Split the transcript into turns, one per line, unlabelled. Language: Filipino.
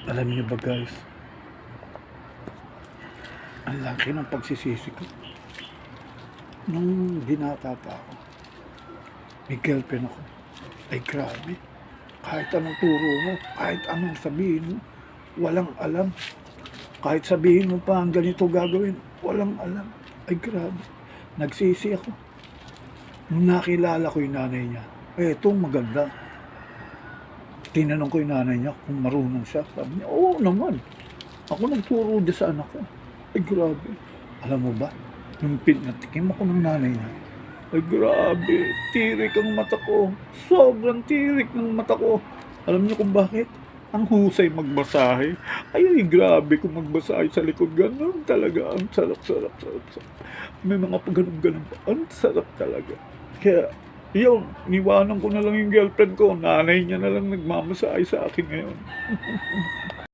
Alam niyo ba guys, ang laki ng pagsisisi ko. Nung binata pa ako, may girlfriend ako. Ay grabe, kahit anong turo mo, kahit anong sabihin mo, walang alam. Kahit sabihin mo pa ang ganito gagawin, walang alam. Ay grabe, nagsisi ako. Nung nakilala ko yung nanay niya, etong maganda. Tinanong ko yung nanay niya kung marunong siya. Sabi niya, oo naman. Ako nagturo dyan sa anak ko. Ay grabe. Alam mo ba, nung pinatikim ako ng nanay niya, ay grabe, tirik ang mata ko. Sobrang tirik ng mata ko. Alam niyo kung bakit? Ang husay magmasahe. Ay, grabe kung magmasahe sa likod. Ganun talaga. Ang sarap. May mga pag-ganun pa. Ang sarap talaga. Kaya, yun, niwanan ko na lang yung girlfriend ko. Nanay niya na lang nagmamasahe sa akin ngayon.